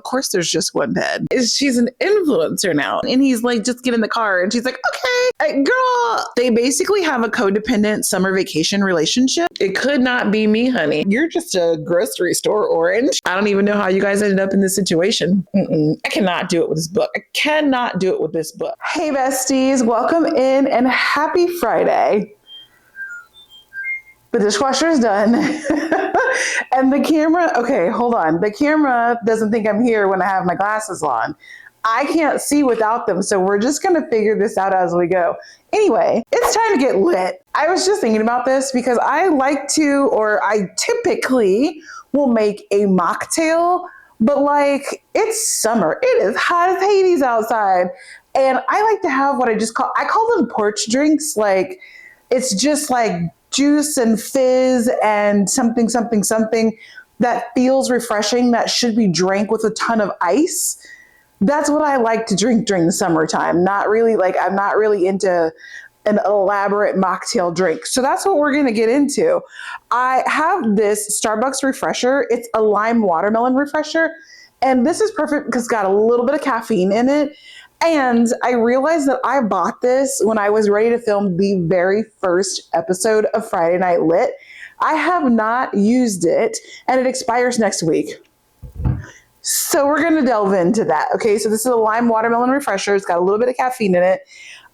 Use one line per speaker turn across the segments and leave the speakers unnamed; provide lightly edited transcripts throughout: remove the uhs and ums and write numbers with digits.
Of course, there's just one bed. She's an influencer now. And he's like, just get in the car. And she's like, okay, girl. They basically have a codependent summer vacation relationship. It could not be me, honey. You're just a grocery store orange. I don't even know how you guys ended up in this situation. I cannot do it with this book. I cannot do it with this book. Hey, besties. Welcome in and happy Friday. The dishwasher is done. And the camera, okay, hold on. The camera doesn't think I'm here when I have my glasses on. I can't see without them, so we're just going to figure this out as we go. Anyway, it's time to get lit. I was just thinking about this because I typically will make a mocktail, but like it's summer. It is hot as Hades outside. And I like to have what I call them porch drinks. Like it's just like juice and fizz and something that feels refreshing, that should be drank with a ton of ice. That's what I like to drink during the summertime. I'm not really into an elaborate mocktail drink. So that's what we're going to get into. I have this Starbucks refresher. It's a lime watermelon refresher. And this is perfect because it's got a little bit of caffeine in it. And I realized that I bought this when I was ready to film the very first episode of Friday Night Lit. I have not used it, and it expires next week. So we're going to delve into that. Okay, so this is a lime watermelon refresher. It's got a little bit of caffeine in it.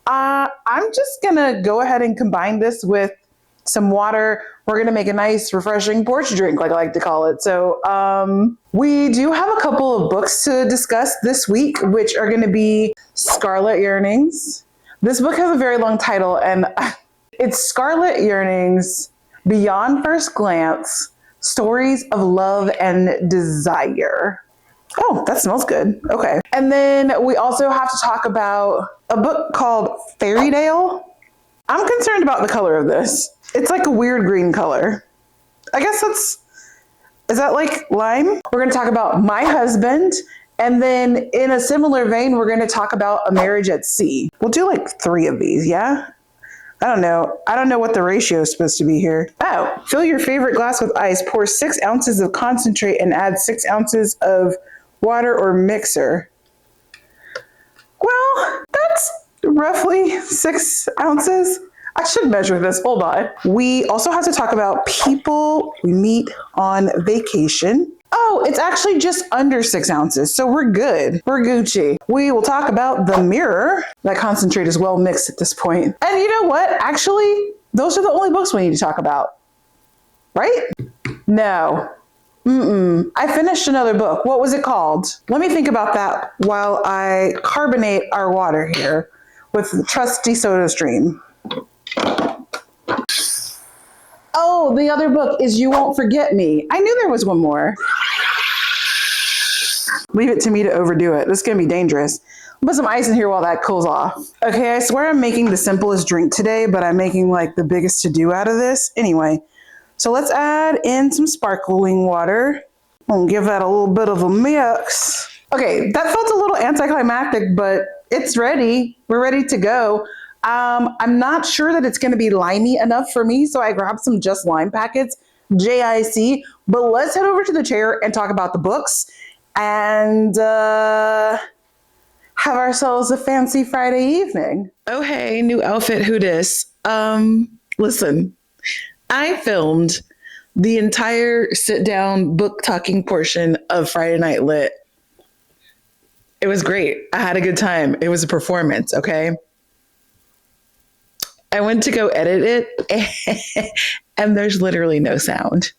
I'm just going to go ahead and combine this with some water. We're going to make a nice, refreshing porch drink, like I like to call it. So we do have a couple of books to discuss this week, which are going to be Scarlet Yearnings. This book has a very long title, and it's Scarlet Yearnings, Beyond First Glance, Stories of Love and Desire. Oh, that smells good. Okay. And then we also have to talk about a book called Fairydale. I'm concerned about the color of this. It's like a weird green color. I guess is that like lime? We're going to talk about My Husband. And then in a similar vein, we're going to talk about A Marriage at Sea. We'll do like 3 of these, yeah? I don't know what the ratio is supposed to be here. Oh, fill your favorite glass with ice. Pour 6 ounces of concentrate and add 6 ounces of water or mixer. Well, that's roughly 6 ounces. I should measure this. Hold on. We also have to talk about people we meet on vacation. Oh, it's actually just under 6 ounces. So we're good. We're Gucci. We will talk about The Mirror. That concentrate is well mixed at this point. And you know what? Actually, those are the only books we need to talk about. Right? No. I finished another book. What was it called? Let me think about that while I carbonate our water here with trusty SodaStream. Oh, the other book is You Won't Forget Me. I knew there was one more. Leave it to me to overdo it. This is going to be dangerous. I'll put some ice in here while that cools off. Okay, I swear I'm making the simplest drink today, but I'm making like the biggest to-do out of this. Anyway, so let's add in some sparkling water. I'll give that a little bit of a mix. Okay, that felt a little anticlimactic, but it's ready. We're ready to go. I'm not sure that it's going to be limey enough for me, so I grabbed some Just Lime packets, JIC, but let's head over to the chair and talk about the books and have ourselves a fancy Friday evening. Oh, hey, new outfit, who dis? Listen, I filmed the entire sit-down book talking portion of Friday Night Lit. It was great. I had a good time. It was a performance, okay? I went to go edit it and there's literally no sound.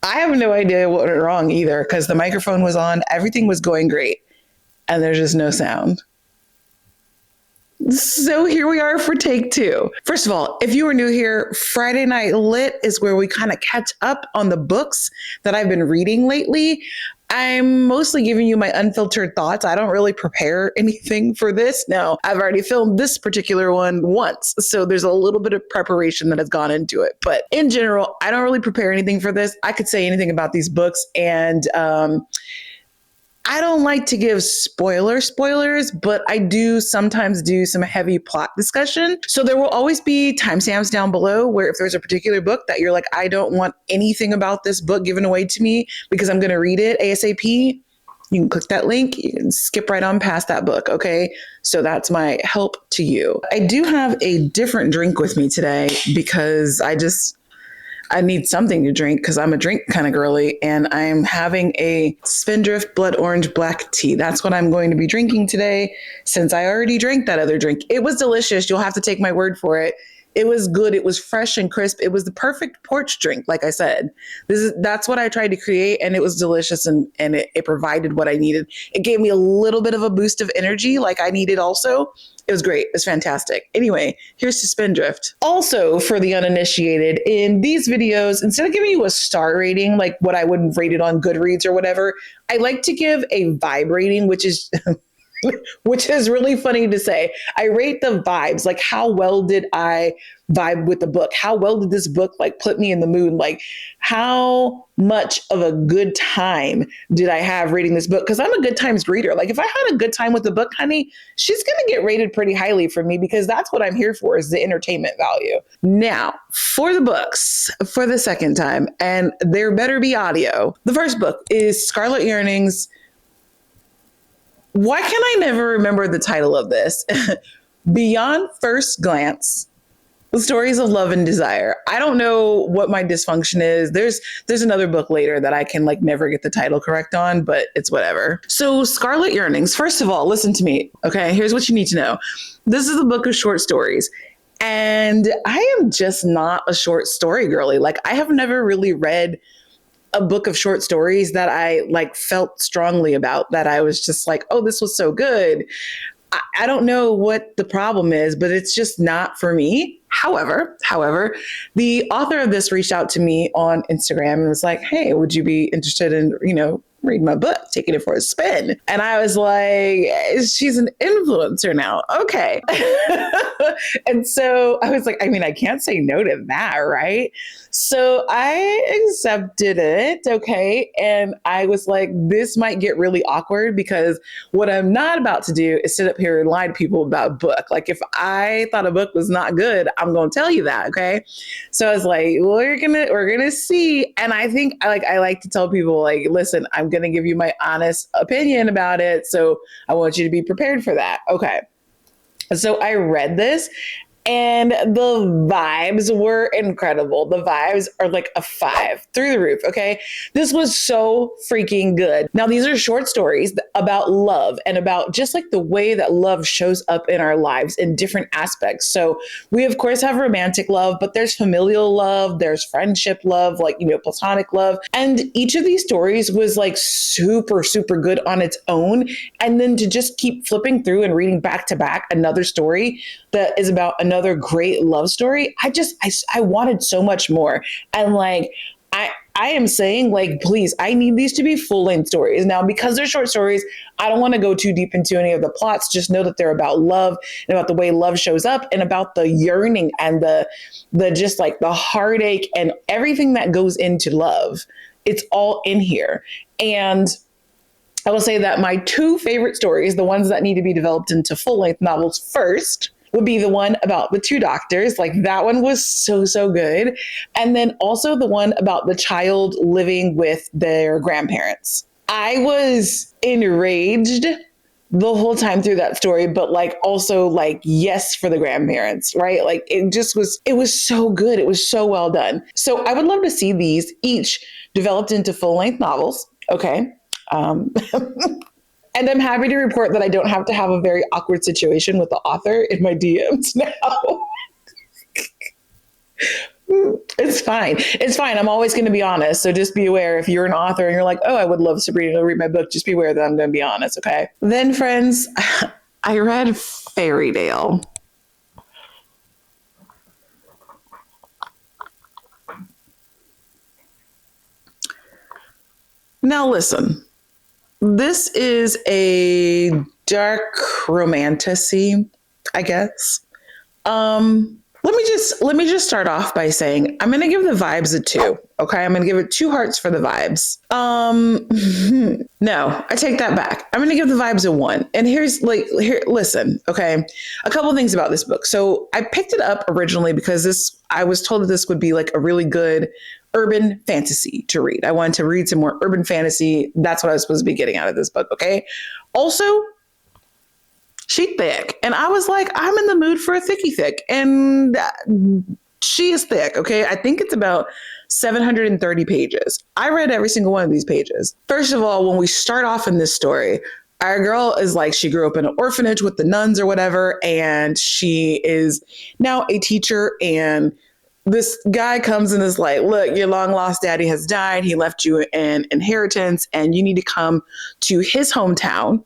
I have no idea what went wrong either because the microphone was on, everything was going great, and there's just no sound. So here we are for take 2. First of all, if you are new here, Friday Night Lit is where we kind of catch up on the books that I've been reading lately. I'm mostly giving you my unfiltered thoughts. I don't really prepare anything for this. Now, I've already filmed this particular one once, so there's a little bit of preparation that has gone into it. But in general, I don't really prepare anything for this. I could say anything about these books, and I don't like to give spoilers, but I do sometimes do some heavy plot discussion. So there will always be timestamps down below where if there's a particular book that you're like, I don't want anything about this book given away to me because I'm going to read it ASAP, you can click that link. You can skip right on past that book. Okay. So that's my help to you. I do have a different drink with me today because I need something to drink because I'm a drink kind of girly, and I'm having a Spindrift Blood Orange Black Tea. That's what I'm going to be drinking today since I already drank that other drink. It was delicious. You'll have to take my word for it. It was good. It was fresh and crisp. It was the perfect porch drink, like I said. That's what I tried to create, and it was delicious, and it provided what I needed. It gave me a little bit of a boost of energy like I needed also. It was great. It was fantastic. Anyway, here's to Spindrift. Also, for the uninitiated, in these videos, instead of giving you a star rating, like what I would rate it on Goodreads or whatever, I like to give a vibe rating, which is which is really funny to say. I rate the vibes, like how well did I vibe with the book? How well did this book like put me in the mood? Like how much of a good time did I have reading this book? Because I'm a good times reader. Like if I had a good time with the book, honey, she's going to get rated pretty highly for me because that's what I'm here for, is the entertainment value. Now, for the books, for the second time, and there better be audio. The first book is Scarlet Yearnings. Why can I never remember the title of this? Beyond First Glance, the stories of love and desire. I don't know what my dysfunction is. There's another book later that I can like never get the title correct on, but it's whatever. So Scarlet Yearnings, first of all, listen to me. Okay, here's what you need to know. This is a book of short stories. And I am just not a short story girly. Like I have never really read a book of short stories that I like felt strongly about, that I was just like, oh, this was so good. I don't know what the problem is, but it's just not for me. However, the author of this reached out to me on Instagram and was like, hey, would you be interested in, read my book, taking it for a spin? And I was like, she's an influencer now. Okay. And so I was like, I can't say no to that, right? So I accepted it. Okay. And I was like, this might get really awkward because what I'm not about to do is sit up here and lie to people about a book. Like if I thought a book was not good, I'm going to tell you that. Okay. So I was like, well, we're going to see. And I think I like to tell people like, listen, I'm going to give you my honest opinion about it. So I want you to be prepared for that. Okay. So I read this and the vibes were incredible. The vibes are like a 5 through the roof. Okay. This was so freaking good. Now, these are short stories about love and about just like the way that love shows up in our lives in different aspects. So we, of course, have romantic love, but there's familial love, there's friendship love, like, platonic love. And each of these stories was like super, super good on its own. And then to just keep flipping through and reading back to back another story that is about another great love story, I wanted so much more. And like, I am saying like, please, I need these to be full-length stories. Now, because they're short stories, I don't want to go too deep into any of the plots. Just know that they're about love and about the way love shows up and about the yearning and the just like the heartache and everything that goes into love. It's all in here. And I will say that my 2 favorite stories, the ones that need to be developed into full-length novels first, would be the one about the 2 doctors. Like that one was so, so good. And then also the one about the child living with their grandparents. I was enraged the whole time through that story, but like also like, yes, for the grandparents, right? Like it was so good. It was so well done. So I would love to see these each developed into full-length novels. Okay. And I'm happy to report that I don't have to have a very awkward situation with the author in my DMs now. It's fine. It's fine. I'm always going to be honest. So just be aware if you're an author and you're like, oh, I would love Sabrina to read my book. Just be aware that I'm going to be honest. Okay. Then friends, I read Fairydale. Now listen. This is a dark romantasy, I guess. Let me just start off by saying I'm going to give the vibes a 2. Okay, I'm going to give it 2 hearts for the vibes. No, I take that back. I'm going to give the vibes a 1. And listen, okay. A couple of things about this book. So I picked it up originally because I was told that this would be like a really good urban fantasy to read. I wanted to read some more urban fantasy. That's what I was supposed to be getting out of this book. Okay. Also, she thick. And I was like, I'm in the mood for a thicky thick. And she is thick. Okay. I think it's about 730 pages. I read every single one of these pages. First of all, when we start off in this story, our girl is like, she grew up in an orphanage with the nuns or whatever, and she is now a teacher. And this guy comes and is like, look, your long lost daddy has died. He left you an inheritance, and you need to come to his hometown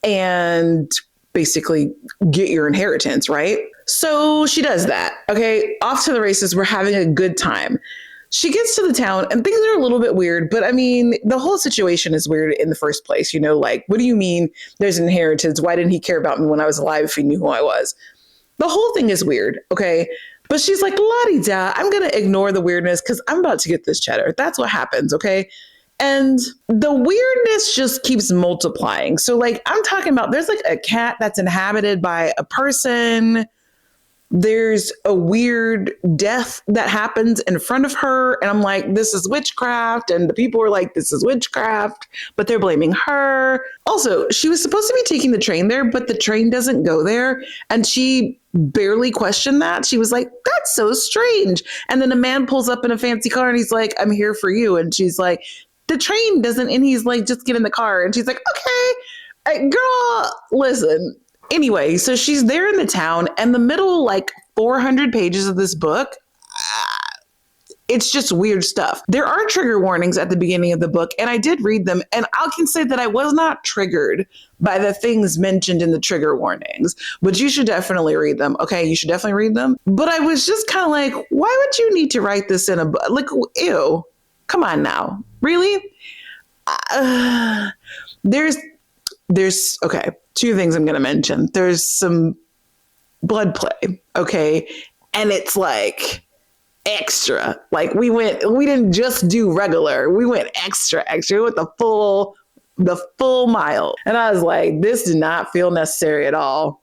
and basically get your inheritance, right? So she does that. Okay, off to the races. We're having a good time. She gets to the town and things are a little bit weird, but I mean, the whole situation is weird in the first place. You know, like, what do you mean there's an inheritance? Why didn't he care about me when I was alive if he knew who I was? The whole thing is weird, okay? But she's like, la-di-da, I'm going to ignore the weirdness because I'm about to get this cheddar. That's what happens, okay? And the weirdness just keeps multiplying. So, like, I'm talking about there's like a cat that's inhabited by a person. There's a weird death that happens in front of her. And I'm like, this is witchcraft. And the people are like, this is witchcraft, but they're blaming her. Also, she was supposed to be taking the train there, but the train doesn't go there. And she barely questioned that. She was like, that's so strange. And then a man pulls up in a fancy car and he's like, I'm here for you. And she's like, the train doesn't. And he's like, just get in the car. And she's like, okay, girl, listen. Anyway, so she's there in the town, and the middle, like 400 pages of this book, it's just weird stuff. There are trigger warnings at the beginning of the book, and I did read them, and I can say that I was not triggered by the things mentioned in the trigger warnings, but you should definitely read them. Okay, you should definitely read them. But I was just kind of like, why would you need to write this in a book? Like, ew, come on now. Really? There's okay, 2 things I'm going to mention. There's some blood play, okay? And it's like extra. Like we didn't just do regular. We went extra with the full mile. And I was like, this did not feel necessary at all.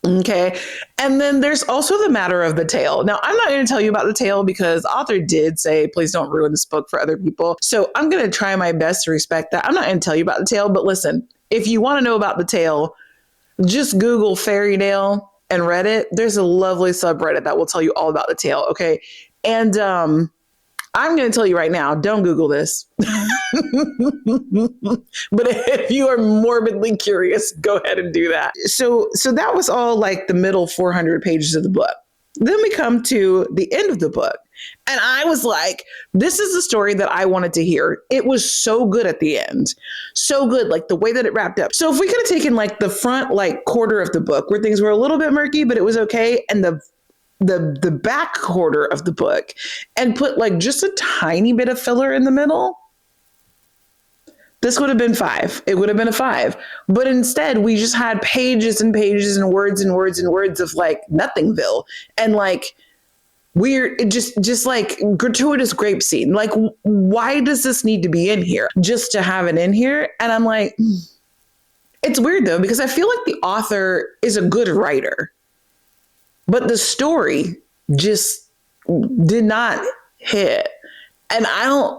Okay. And then there's also the matter of the tale. Now, I'm not going to tell you about the tale because the author did say, please don't ruin this book for other people. So I'm going to try my best to respect that. I'm not going to tell you about the tale, but listen, if you want to know about the tale, just Google fairydale and Reddit. There's a lovely subreddit that will tell you all about the tale. Okay. And I'm going to tell you right now, don't Google this. But if you are morbidly curious, go ahead and do that. So that was all like the middle 400 pages of the book. Then we come to the end of the book. And I was like, this is the story that I wanted to hear. It was so good at the end. So good, like the way that it wrapped up. So if we could have taken like the front like quarter of the book where things were a little bit murky, but it was okay, and the back quarter of the book and put like just a tiny bit of filler in the middle, this would have been 5. It would have been a 5. But instead, we just had pages and pages and words and words and words of like Nothingville and like weird, just like gratuitous grape seed. Like, why does this need to be in here just to have it in here? And I'm like, it's weird though, because I feel like the author is a good writer, but the story just did not hit. And I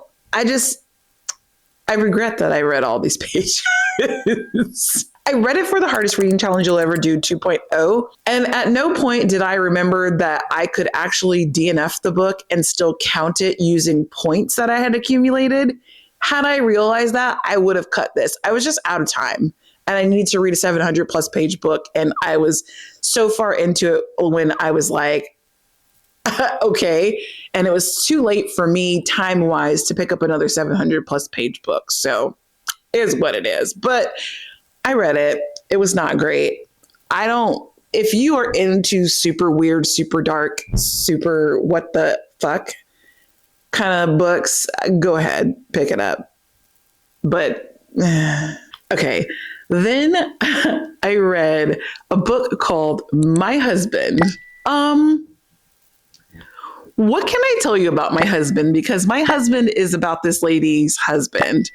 regret that I read all these pages. I read it for the hardest reading challenge you'll ever do 2.0. And at no point did I remember that I could actually DNF the book and still count it using points that I had accumulated. Had I realized that, I would have cut this. I was just out of time and I needed to read a 700 plus page book. And I was so far into it when I was like, okay. And it was too late for me time wise to pick up another 700 plus page book. So it is what it is. But I read it. It was not great. If you are into super weird, super dark, super what the fuck kind of books, go ahead, pick it up. But okay. Then I read a book called My Husband. What can I tell you about my husband? Because my husband is about this lady's husband.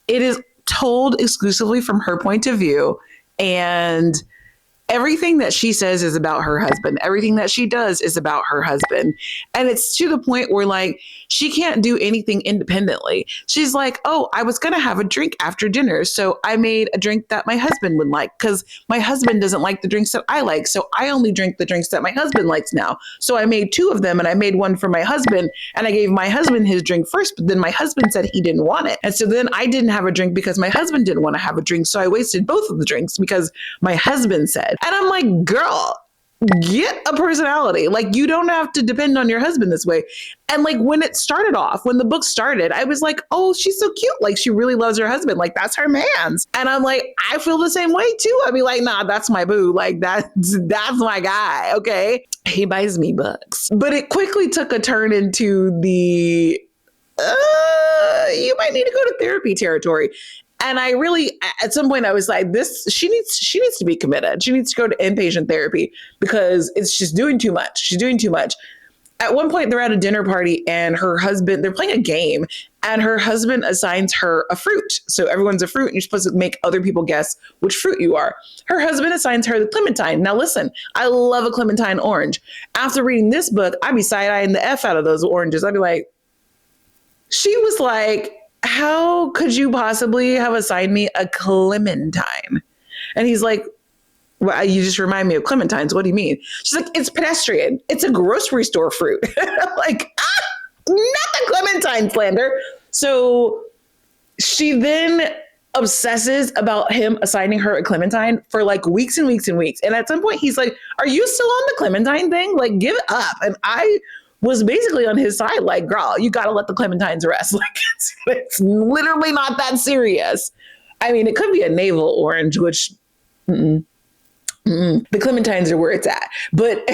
It is told exclusively from her point of view. And everything that she says is about her husband. Everything that she does is about her husband. And it's to the point where like she can't do anything independently. She's like, oh, I was going to have a drink after dinner. So I made a drink that my husband would like because my husband doesn't like the drinks that I like. So I only drink the drinks that my husband likes now. So I made 2 of them and I made one for my husband and I gave my husband his drink first, but then my husband said he didn't want it. And so then I didn't have a drink because my husband didn't want to have a drink. So I wasted both of the drinks because my husband said. And I'm like, girl, get a personality. Like, you don't have to depend on your husband this way. And like, when it started off, when the book started, I was like, oh, she's so cute. Like, she really loves her husband. Like, that's her man's. And I'm like, I feel the same way too. I'd be like, nah, that's my boo. Like, that's my guy. Okay. He buys me books. But it quickly took a turn into the, you might need to go to therapy territory. And I really, at some point I was like, she needs to be committed. She needs to go to inpatient therapy because she's doing too much. She's doing too much. At one point they're at a dinner party and her husband, they're playing a game and her husband assigns her a fruit. So everyone's a fruit and you're supposed to make other people guess which fruit you are. Her husband assigns her the clementine. Now listen, I love a clementine orange. After reading this book, I'd be side-eyeing the F out of those oranges. I'd be like, she was like, how could you possibly have assigned me a clementine? And he's like, well, you just remind me of clementines. What do you mean? She's like, it's pedestrian. It's a grocery store fruit. I'm like, not the clementine slander. So she then obsesses about him assigning her a clementine for like weeks and weeks and weeks. And at some point he's like, are you still on the clementine thing? Like, give it up. And I was basically on his side, like, girl, you got to let the clementines rest. Like, it's literally not that serious. I mean, it could be a navel orange, which the clementines are where it's at. But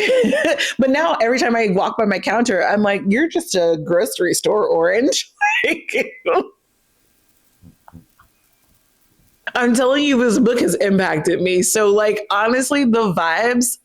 but now every time I walk by my counter, I'm like, you're just a grocery store orange. Like, I'm telling you, this book has impacted me. So like, honestly, the vibes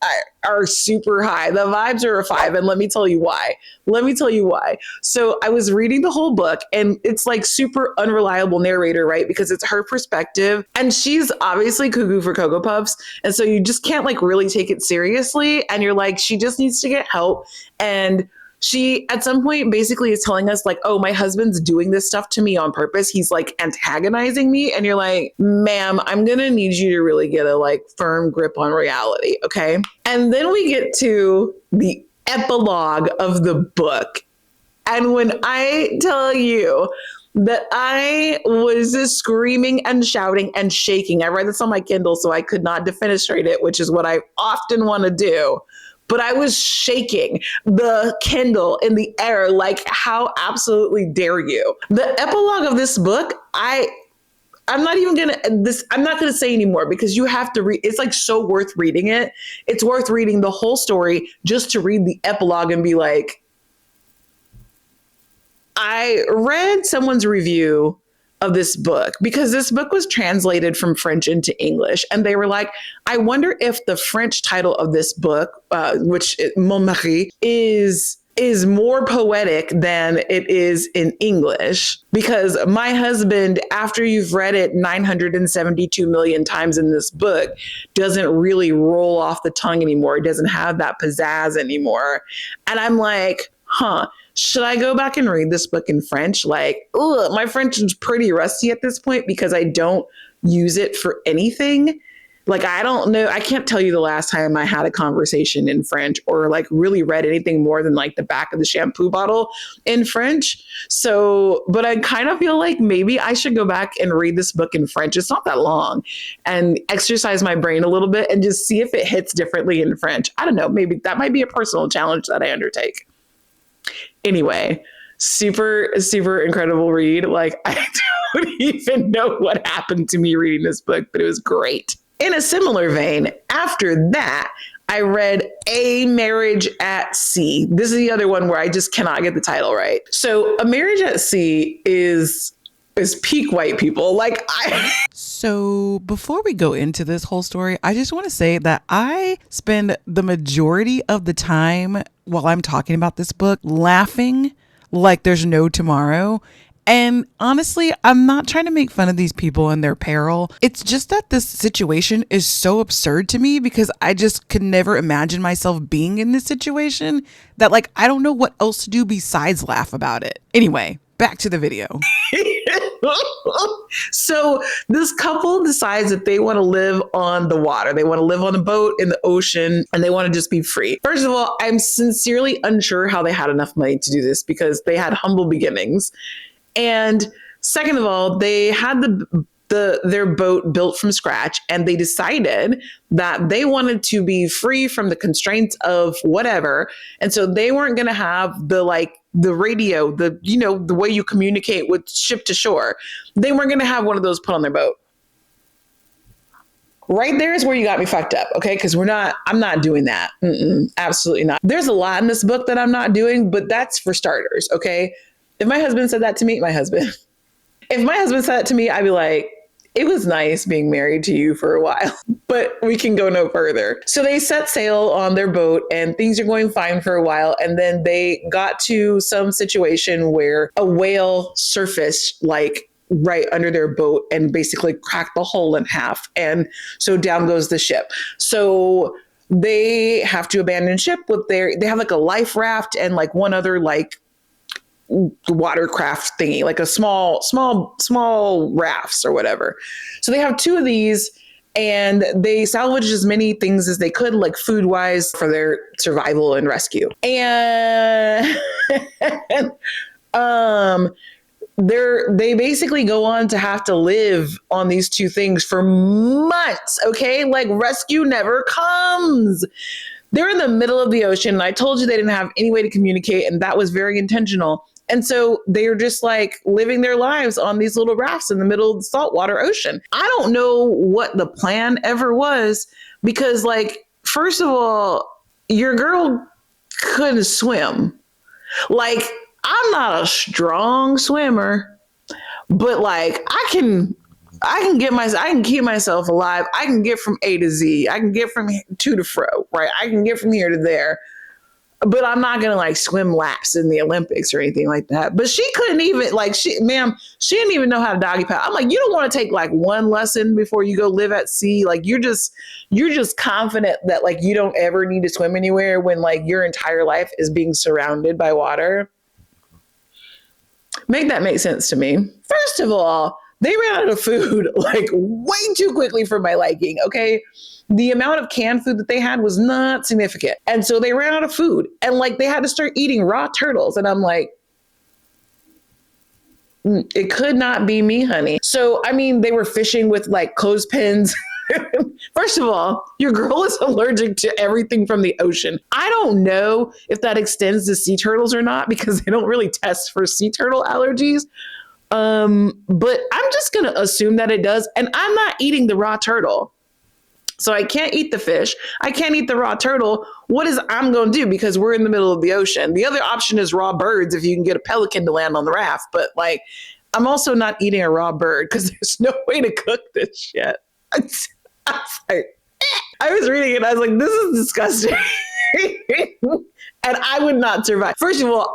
are super high. The vibes are a 5. And let me tell you why. So I was reading the whole book and it's like super unreliable narrator, right? Because it's her perspective and she's obviously cuckoo for Cocoa Puffs. And so you just can't like really take it seriously. And you're like, she just needs to get help. And she, at some point, basically is telling us like, oh, my husband's doing this stuff to me on purpose. He's like antagonizing me. And you're like, ma'am, I'm going to need you to really get a like firm grip on reality. Okay. And then we get to the epilogue of the book. And when I tell you that I was just screaming and shouting and shaking, I read this on my Kindle, so I could not defenestrate it, which is what I often want to do. But I was shaking the Kindle in the air, like, how absolutely dare you? The epilogue of this book, I'm not going to say anymore because you have to read. It's like so worth reading it. It's worth reading the whole story just to read the epilogue and be like, I read someone's review of this book because this book was translated from French into English. And they were like, I wonder if the French title of this book, which Mon Mari, is more poetic than it is in English. Because my husband, after you've read it 972 million times in this book, doesn't really roll off the tongue anymore. It doesn't have that pizzazz anymore. And I'm like, should I go back and read this book in French? Like, my French is pretty rusty at this point because I don't use it for anything. Like, I don't know. I can't tell you the last time I had a conversation in French or like really read anything more than like the back of the shampoo bottle in French. So, but I kind of feel like maybe I should go back and read this book in French. It's not that long, and exercise my brain a little bit and just see if it hits differently in French. I don't know. Maybe that might be a personal challenge that I undertake. Anyway, super, super incredible read. Like, I don't even know what happened to me reading this book, but it was great. In a similar vein, after that, I read A Marriage at Sea. This is the other one where I just cannot get the title right. So A Marriage at Sea is peak white people. So before we go into this whole story, I just want to say that I spend the majority of the time while I'm talking about this book laughing like there's no tomorrow.
And honestly, I'm not trying to make fun of these people and their peril. It's just that this situation is so absurd to me because I just could never imagine myself being in this situation that like, I don't know what else to do besides laugh about it. Anyway, back to the video.
So this couple decides that they want to live on the water. They want to live on a boat in the ocean and they want to just be free. First of all, I'm sincerely unsure how they had enough money to do this because they had humble beginnings. And second of all, they had their boat built from scratch and they decided that they wanted to be free from the constraints of whatever. And so they weren't going to have the radio, the way you communicate with ship to shore. They weren't going to have one of those put on their boat. Right there is where you got me fucked up. Okay. Cause I'm not doing that. Absolutely not. There's a lot in this book that I'm not doing, but that's for starters. Okay. If my husband said that to me, if my husband said that to me, I'd be like, it was nice being married to you for a while, but we can go no further. So they set sail on their boat and things are going fine for a while. And then they got to some situation where a whale surfaced like right under their boat and basically cracked the hull in half. And so down goes the ship. So they have to abandon ship they have like a life raft and like one other like watercraft thingy, like a small rafts or whatever. So they have two of these and they salvaged as many things as they could, like food wise for their survival and rescue. And they basically go on to have to live on these two things for months. Okay. Like rescue never comes. They're in the middle of the ocean. And I told you they didn't have any way to communicate. And that was very intentional. And so they're just like living their lives on these little rafts in the middle of the saltwater ocean. I don't know what the plan ever was because, like, first of all, your girl couldn't swim. Like, I'm not a strong swimmer, but like I can keep myself alive. I can get from A to Z. I can get from to to fro, right? I can get from here to there. But I'm not going to like swim laps in the Olympics or anything like that. But she couldn't even she didn't even know how to doggy paddle. I'm like, you don't want to take like one lesson before you go live at sea. Like you're just confident that like you don't ever need to swim anywhere when like your entire life is being surrounded by water. Make that make sense to me. First of all, they ran out of food like way too quickly for my liking. Okay. The amount of canned food that they had was not significant. And so they ran out of food and like they had to start eating raw turtles. And I'm like, it could not be me, honey. So, I mean, they were fishing with like clothespins. First of all, your girl is allergic to everything from the ocean. I don't know if that extends to sea turtles or not because they don't really test for sea turtle allergies. But I'm just going to assume that it does. And I'm not eating the raw turtle. So I can't eat the fish. I can't eat the raw turtle. What is I'm going to do? Because we're in the middle of the ocean. The other option is raw birds if you can get a pelican to land on the raft. But like, I'm also not eating a raw bird because there's no way to cook this shit. I was reading it. I was like, this is disgusting. And I would not survive. First of all,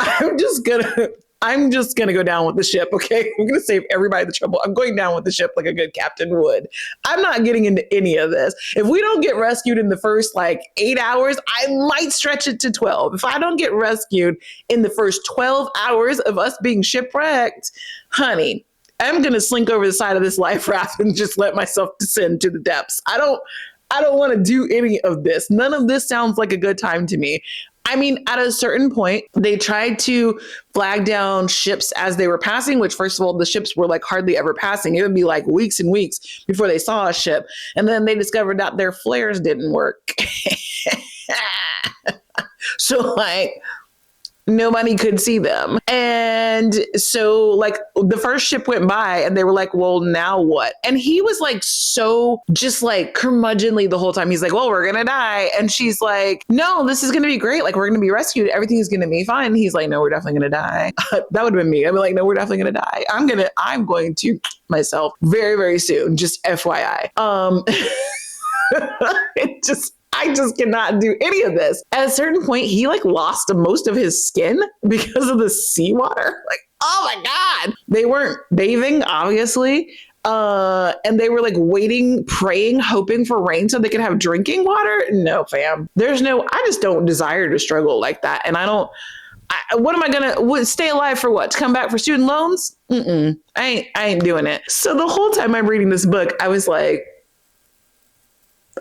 I'm just gonna go down with the ship, okay? I'm gonna save everybody the trouble. I'm going down with the ship like a good captain would. I'm not getting into any of this. If we don't get rescued in the first like 8 hours, I might stretch it to 12. If I don't get rescued in the first 12 hours of us being shipwrecked, honey, I'm gonna slink over the side of this life raft and just let myself descend to the depths. I don't want to do any of this. None of this sounds like a good time to me. I mean, at a certain point, they tried to flag down ships as they were passing, which first of all, the ships were like hardly ever passing. It would be like weeks and weeks before they saw a ship. And then they discovered that their flares didn't work. So like nobody could see them. And so like the first ship went by and they were like, well, now what? And he was like, so just like curmudgeonly the whole time. He's like, well, we're going to die. And she's like, no, this is going to be great. Like we're going to be rescued. Everything is going to be fine. And he's like, no, we're definitely going to die. That would have been me. I'd be like, no, we're definitely going to die. I'm going to myself very, very soon. Just FYI. I just cannot do any of this. At a certain point, he like lost most of his skin because of the seawater. Like, Oh my God. They weren't bathing, obviously. And they were like waiting, praying, hoping for rain so they could have drinking water. No, fam. I just don't desire to struggle like that. And what am I gonna stay alive for? What, to come back for student loans? I ain't doing it. So the whole time I'm reading this book, I was like,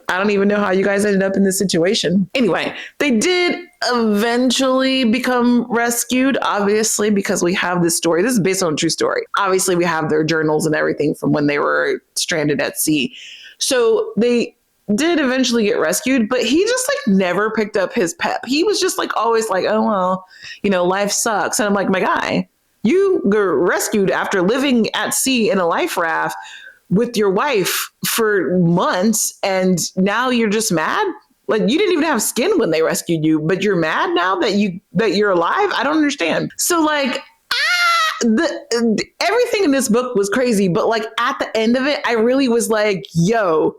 I don't even know how you guys ended up in this situation. Anyway, they did eventually become rescued, obviously, because we have this story. This is based on a true story. Obviously, we have their journals and everything from when they were stranded at sea. So they did eventually get rescued, but he just like never picked up his pep. He was just like always like, oh, well, life sucks. And I'm like, my guy, you were rescued after living at sea in a life raft with your wife for months, and now you're just mad? Like, you didn't even have skin when they rescued you, but you're mad now that you're alive? I don't understand. So like, everything in this book was crazy, but like at the end of it, I really was like, yo,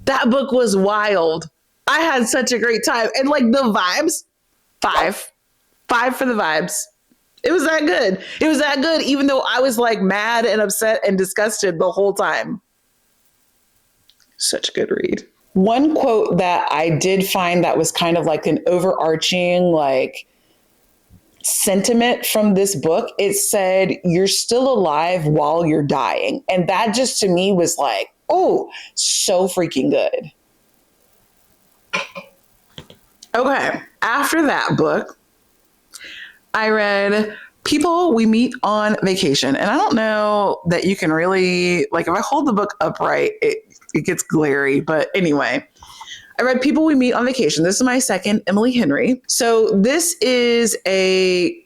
that book was wild. I had such a great time. And like the vibes, 5 for the vibes. It was that good. It was that good, even though I was like mad and upset and disgusted the whole time. Such a good read. One quote that I did find that was kind of like an overarching like sentiment from this book, it said, you're still alive while you're dying. And that just to me was like, oh, so freaking good. Okay. After that book, I read People We Meet on Vacation. And I don't know that you can really, like, if I hold the book upright, it gets glary. But anyway, I read People We Meet on Vacation. This is my second, Emily Henry. So this is a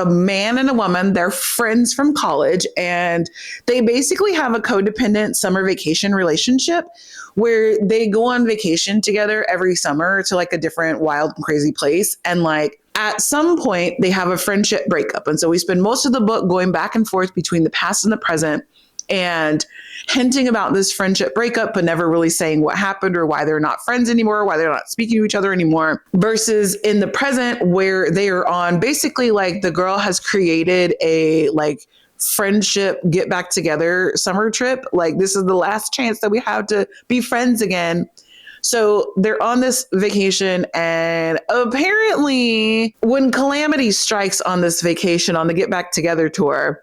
man and a woman. They're friends from college, and they basically have a codependent summer vacation relationship where they go on vacation together every summer to like a different wild and crazy place. And like at some point they have a friendship breakup. And so we spend most of the book going back and forth between the past and the present and hinting about this friendship breakup, but never really saying what happened or why they're not friends anymore, why they're not speaking to each other anymore, versus in the present where they are on basically like the girl has created a like friendship get back together summer trip. Like, this is the last chance that we have to be friends again. So they're on this vacation, and apparently when calamity strikes on this vacation, on the Get Back Together tour,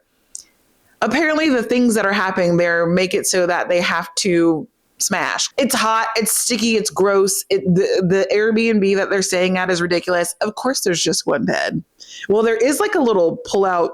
apparently the things that are happening there make it so that they have to smash. It's hot, it's sticky, it's gross. The Airbnb that they're staying at is ridiculous. Of course, there's just one bed. Well, there is like a little pull-out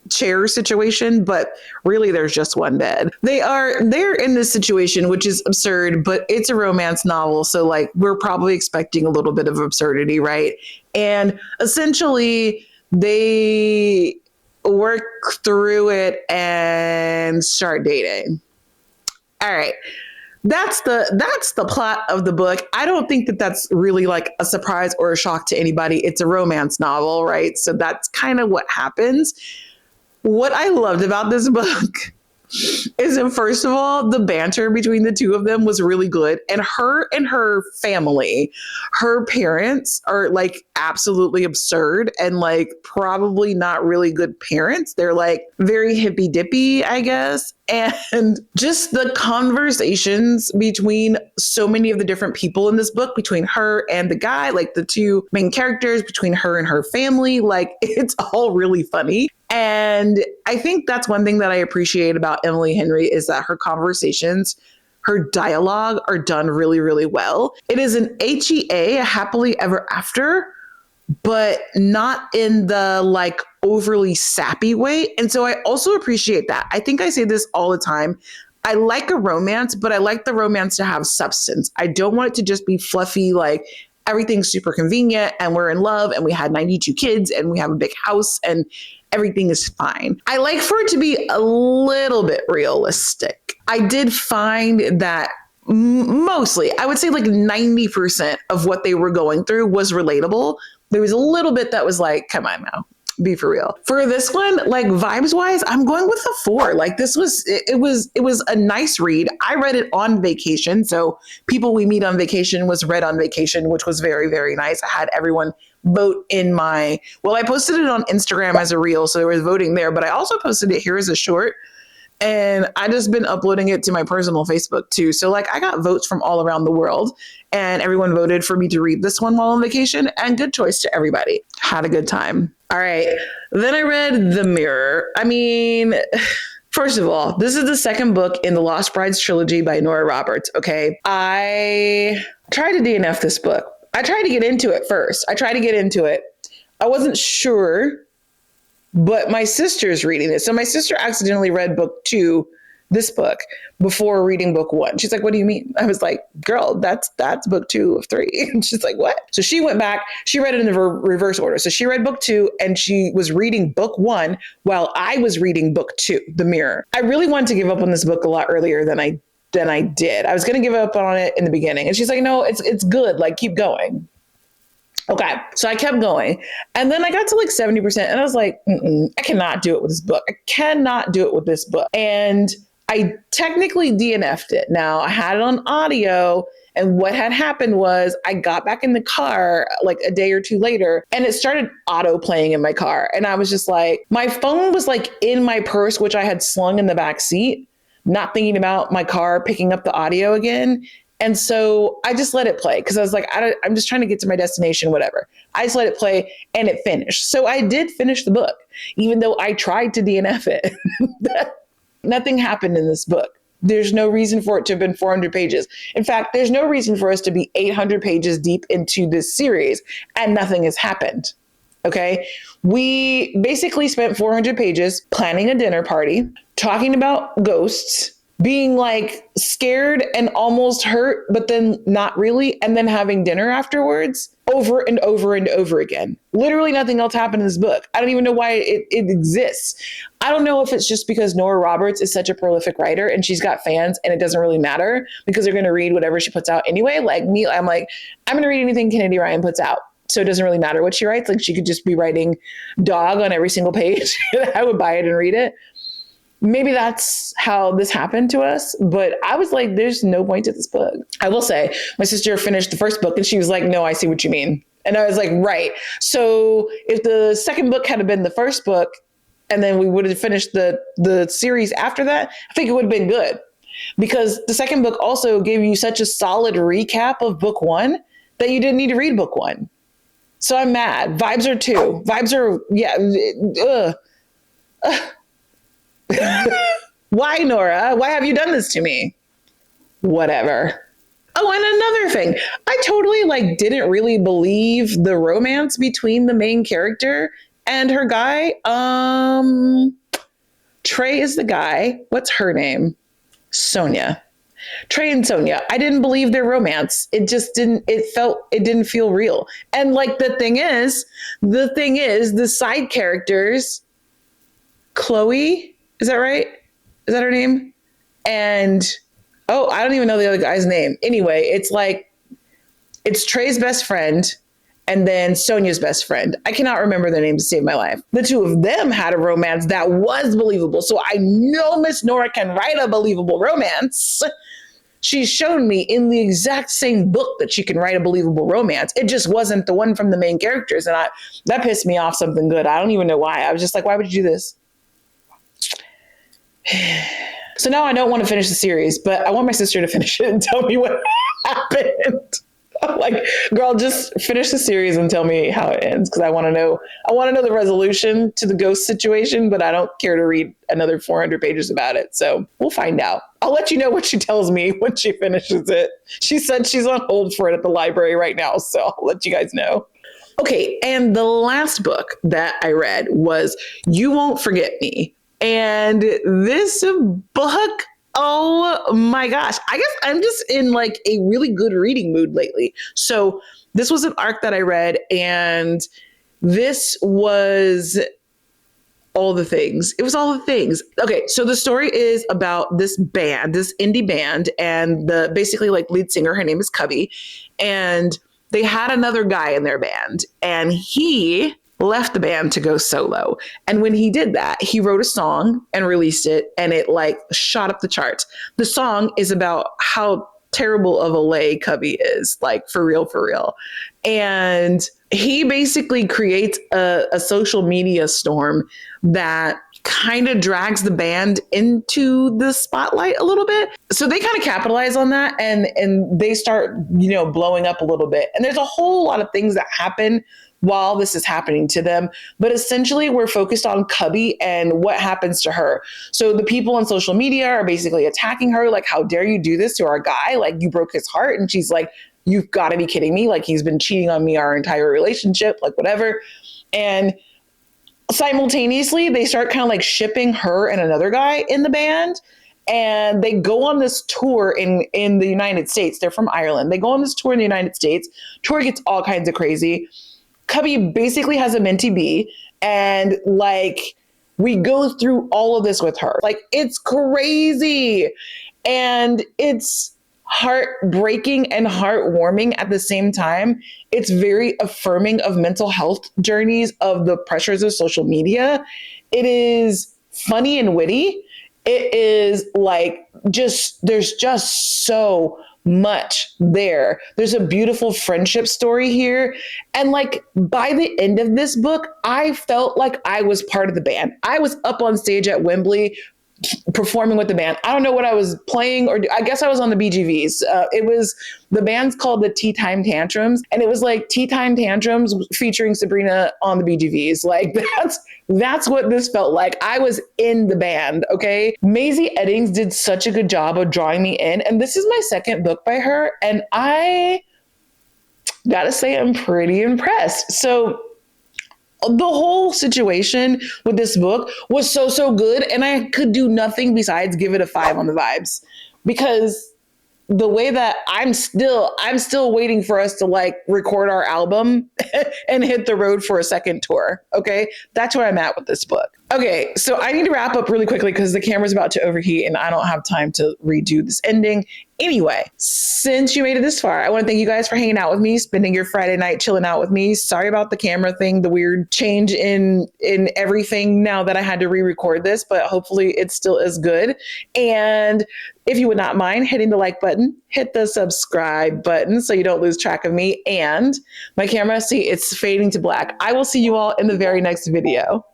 chair situation, but really there's just one bed. They're in this situation, which is absurd, but it's a romance novel. So like, we're probably expecting a little bit of absurdity, right? And essentially they work through it and start dating. All right. That's the plot of the book. I don't think that that's really like a surprise or a shock to anybody. It's a romance novel, right? So that's kind of what happens. What I loved about this book is that, first of all, the banter between the two of them was really good. And her family, her parents are like absolutely absurd and like probably not really good parents. They're like very hippy dippy, I guess. And just the conversations between so many of the different people in this book, between her and the guy, like the two main characters, between her and her family, like it's all really funny. And I think that's one thing that I appreciate about Emily Henry is that her conversations, her dialogue are done really, really well. It is an HEA, a happily ever after, but not in the like overly sappy way. And so I also appreciate that. I think I say this all the time. I like a romance, but I like the romance to have substance. I don't want it to just be fluffy, like everything's super convenient and we're in love and we had 92 kids and we have a big house and everything is fine. I like for it to be a little bit realistic. I did find that mostly, I would say like 90% of what they were going through was relatable. There was a little bit that was like, come on now, be for real. For this one, like vibes wise, I'm going with a 4. Like this was, it was a nice read. I read it on vacation. So People We Meet on Vacation was read on vacation, which was very, very nice. I had everyone vote in my, well, I posted it on Instagram as a reel, so there was voting there, but I also posted it here as a short. And I just been uploading it to my personal Facebook too. So like I got votes from all around the world and everyone voted for me to read this one while on vacation, and good choice to everybody. Had a good time. All right. Then I read The Mirror. I mean, first of all, this is the second book in the Lost Brides trilogy by Nora Roberts. Okay. I tried to DNF this book. I tried to get into it first. I wasn't sure, but my sister's reading it. So my sister accidentally read book 2, this book, before reading book 1. She's like, what do you mean? I was like, girl, that's book 2 of 3. And she's like, what? So she went back, she read it in the reverse order. So she read book 2 and she was reading book 1 while I was reading book 2, The Mirror. I really wanted to give up on this book a lot earlier than I did. I was going to give up on it in the beginning. And she's like, no, it's good. Like, keep going. Okay. So I kept going. And then I got to like 70% and I was like, I cannot do it with this book. And I technically DNF'd it. Now I had it on audio. And what had happened was I got back in the car like a day or 2 later and it started auto playing in my car. And I was just like, my phone was like in my purse, which I had slung in the back seat, not thinking about my car picking up the audio again. And so I just let it play because I was like, I'm just trying to get to my destination, whatever. I just let it play and it finished. So I did finish the book, even though I tried to DNF it. Nothing happened in this book. There's no reason for it to have been 400 pages. In fact, there's no reason for us to be 800 pages deep into this series and nothing has happened. Okay. We basically spent 400 pages planning a dinner party, talking about ghosts, being like scared and almost hurt, but then not really, and then having dinner afterwards over and over and over again. Literally nothing else happened in this book. I don't even know why it exists. I don't know if it's just because Nora Roberts is such a prolific writer and she's got fans and it doesn't really matter because they're going to read whatever she puts out anyway. Like me, I'm like, I'm going to read anything Kennedy Ryan puts out. So it doesn't really matter what she writes. Like she could just be writing dog on every single page. I would buy it and read it. Maybe that's how this happened to us, but I was like, there's no point to this book. I will say my sister finished the first book and she was like, no, I see what you mean. And I was like, right. So if the second book had been the first book and then we would have finished the series after that, I think it would have been good because the second book also gave you such a solid recap of book 1 that you didn't need to read book 1. So I'm mad. Vibes are 2. Vibes are, yeah. Why, Nora? Why have you done this to me? Whatever. Oh, and another thing. I totally didn't really believe the romance between the main character and her guy. Trey is the guy. What's her name? Sonia. Trey and Sonia. I didn't believe their romance. It didn't feel real. And the thing is, the side characters, Chloe, is that right? Is that her name? And, I don't even know the other guy's name. Anyway, it's Trey's best friend and then Sonia's best friend. I cannot remember their names to save my life. The two of them had a romance that was believable. So I know Miss Nora can write a believable romance. She's shown me in the exact same book that she can write a believable romance. It just wasn't the one from the main characters. And that pissed me off something good. I don't even know why. I was just like, why would you do this? So now I don't want to finish the series, but I want my sister to finish it and tell me what happened. I'm like, girl, just finish the series and tell me how it ends. Cause I want to know the resolution to the ghost situation, but I don't care to read another 400 pages about it. So we'll find out. I'll let you know what she tells me when she finishes it. She said she's on hold for it at the library right now. So I'll let you guys know. Okay. And the last book that I read was You Won't Forget Me. And this book, oh my gosh, I guess I'm just in a really good reading mood lately. So this was an arc that I read and this was all the things. It was all the things. Okay. So the story is about this band, this indie band, and the basically lead singer, her name is Cubby. And they had another guy in their band and he left the band to go solo. And when he did that, he wrote a song and released it and it shot up the charts. The song is about how terrible of a lay Cubby is, like for real, for real. And he basically creates a social media storm that kind of drags the band into the spotlight a little bit. So they kind of capitalize on that, and they start, you know, blowing up a little bit. And there's a whole lot of things that happen while this is happening to them. But essentially, we're focused on Cubby and what happens to her. So the people on social media are basically attacking her, like, how dare you do this to our guy? Like, you broke his heart. And she's like, you've got to be kidding me. Like, he's been cheating on me our entire relationship, like whatever. And simultaneously, they start kind of like shipping her and another guy in the band. And they go on this tour in the United States. They're from Ireland. They go on this tour in the United States. Tour gets all kinds of crazy. Cubby basically has a mentee B, and like we go through all of this with her. Like, it's crazy, and it's heartbreaking and heartwarming at the same time. It's very affirming of mental health journeys, of the pressures of social media. It is funny and witty. It is like there's just so much there. There's a beautiful friendship story here. And like by the end of this book, I felt like I was part of the band. I was up on stage at Wembley performing with the band. I don't know what I was playing, or I guess I was on the BGVs. It was, the band's called the Tea Time Tantrums, and it was like Tea Time Tantrums featuring Sabrina on the BGVs. Like that's what this felt like. I was in the band, okay? Maisie Eddings did such a good job of drawing me in, and this is my second book by her, and I gotta say I'm pretty impressed. So the whole situation with this book was so good, and I could do nothing besides give it a 5 on the vibes, because the way that I'm still waiting for us to like record our album and hit the road for a second tour. Okay. That's where I'm at with this book. Okay. So I need to wrap up really quickly because the camera's about to overheat and I don't have time to redo this ending. Anyway, since you made it this far, I want to thank you guys for hanging out with me, spending your Friday night chilling out with me. Sorry about the camera thing, the weird change in everything now that I had to re-record this, but hopefully it still is good. And if you would not mind hitting the like button, hit the subscribe button so you don't lose track of me. And my camera, see, it's fading to black. I will see you all in the very next video.